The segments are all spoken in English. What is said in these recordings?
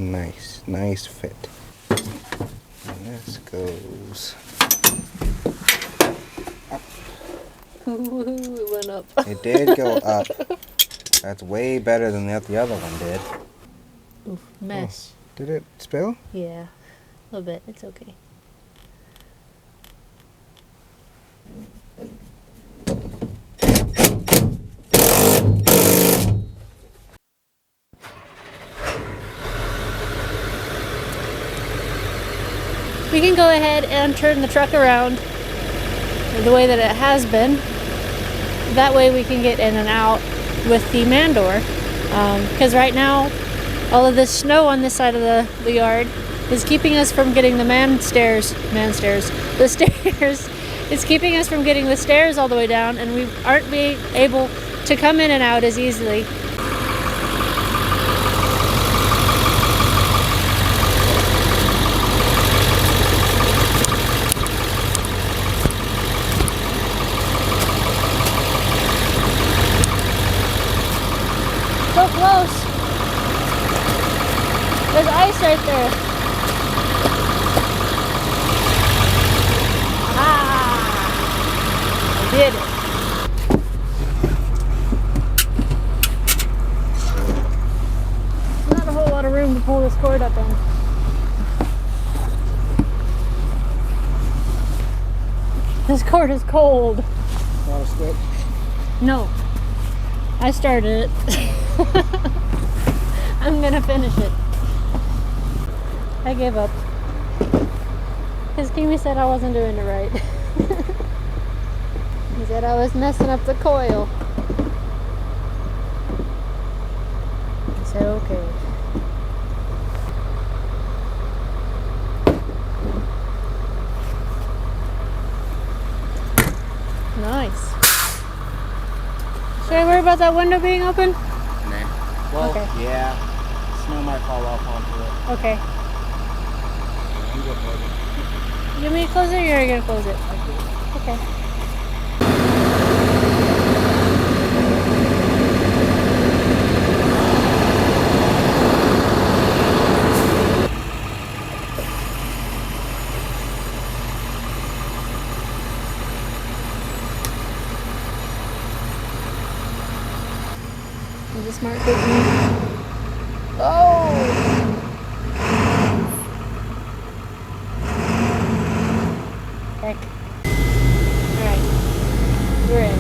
Nice fit. And this goes up. Ooh, it went up. It did go up. That's way better than the other one did. Oof, mess. Oh, did it spill? Yeah, a little bit. It's okay. We can go ahead and turn the truck around the way that it has been. That way we can get in and out with the man door. Because right now, all of this snow on this side of the yard is keeping us from getting the stairs. It's keeping us from getting the stairs all the way down, and we aren't being able to come in and out as easily. So close. There's ice right there. I did it. Not a whole lot of room to pull this cord up in. This cord is cold. Not a stick? No. I started it. I'm gonna finish it. I gave up. Because Kimi said I wasn't doing it right. He said I was messing up the coil. I said okay. Nice. Should I worry about that window being open? Nah. Well, okay. Yeah. Snow might fall off onto it. Okay. You go for it. You want me to close it or you're gonna close it? Okay. Is it smart cooking? Oh! Heck. Alright. We're in.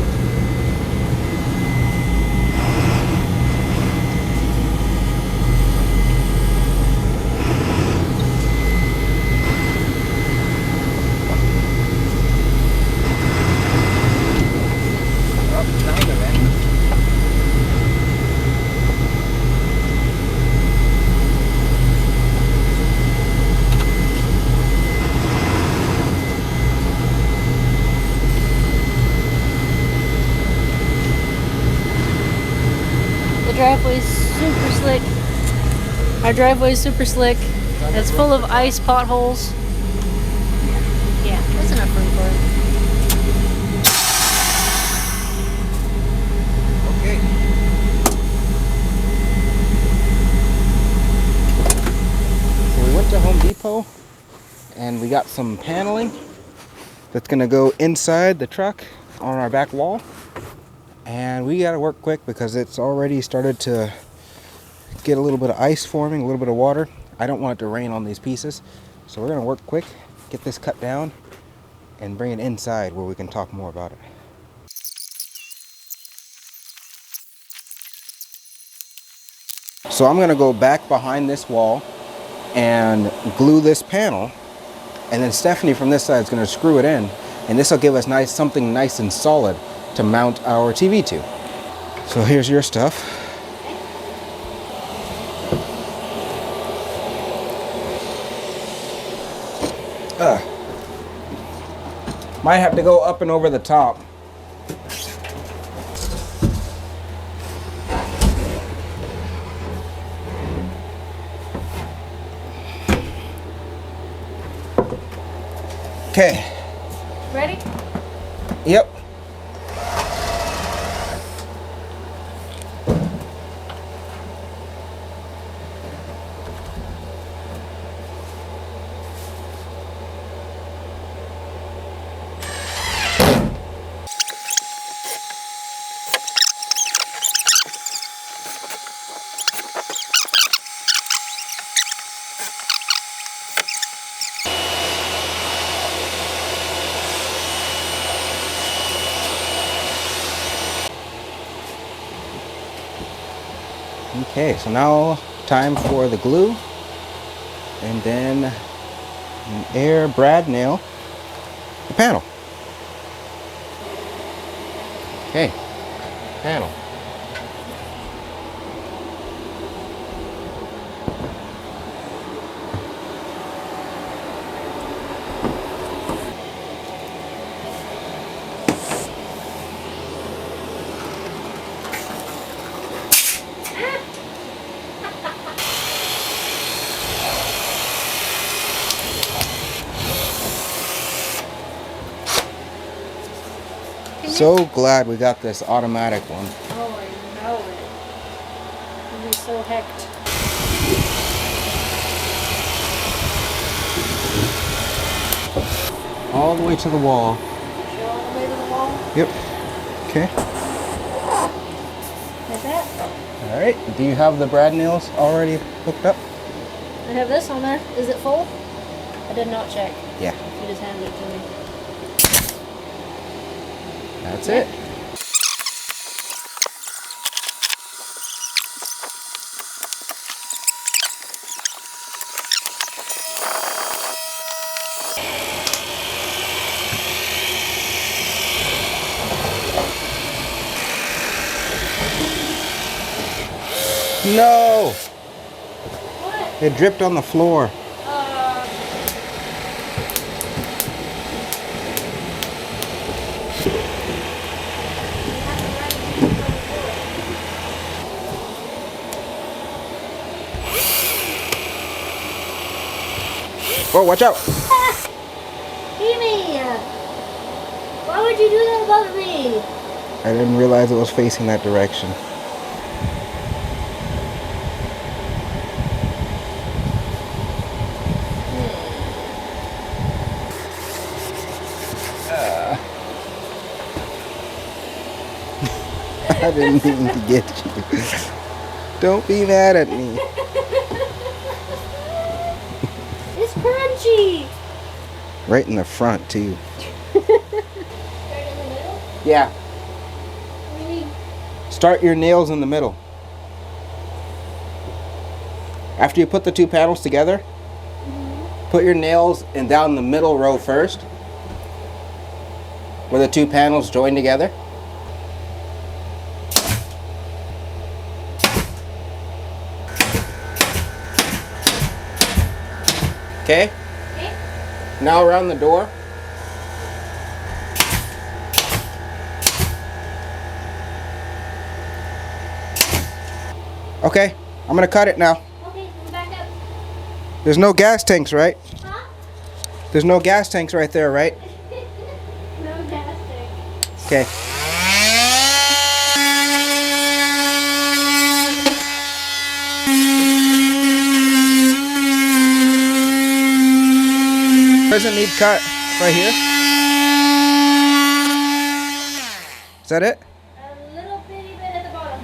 Driveway's super slick. Our driveway's super slick. It's full of ice potholes. Yeah, there's enough room for it. Okay. So we went to Home Depot and we got some paneling that's gonna go inside the truck on our back wall. And we gotta work quick because it's already started to get a little bit of ice forming, a little bit of water. I don't want it to rain on these pieces. So we're gonna work quick, get this cut down, and bring it inside where we can talk more about it. So I'm gonna go back behind this wall and glue this panel. And then Stephanie from this side is gonna screw it in. And this will give us something nice and solid to mount our TV to. So here's your stuff. Might have to go up and over the top. Okay. Ready? Yep. Okay, so now time for the glue, and then an air brad nail the panel. Okay, panel. So glad we got this automatic one. Oh, I know it. I'll be so hecked. All the way to the wall. Show all the way to the wall. Yep. Okay. Like that. All right. Do you have the brad nails already hooked up? I have this on there. Is it full? I did not check. Yeah. You just handed it to me. That's it. No! What? It dripped on the floor. Oh, watch out! Amy! Why would you do that about me? I didn't realize it was facing that direction. I didn't mean to get you. Don't be mad at me. It's crunchy! Right in the front, too. Right in the middle? Yeah. What do you mean? Start your nails in the middle. After you put the two panels together, put your nails in down the middle row first, where the two panels join together. Okay? Okay. Now around the door. Okay, I'm gonna cut it now. Okay, come back up. There's no gas tanks, right? Huh? There's no gas tanks right there, right? No gas tank. Okay. Doesn't need cut right here. Is that it? A little bitty bit at the bottom.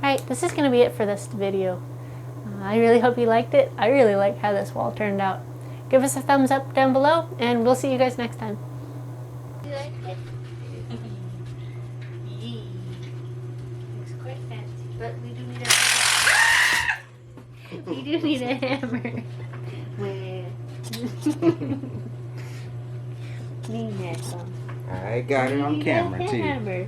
Alright, this is going to be it for this video. I really hope you liked it. I really like how this wall turned out. Give us a thumbs up down below, and we'll see you guys next time. You liked it? Looks quite fancy, but we do need a hammer. We do need a hammer. Where? Need that one. I got it on camera too. Hammer.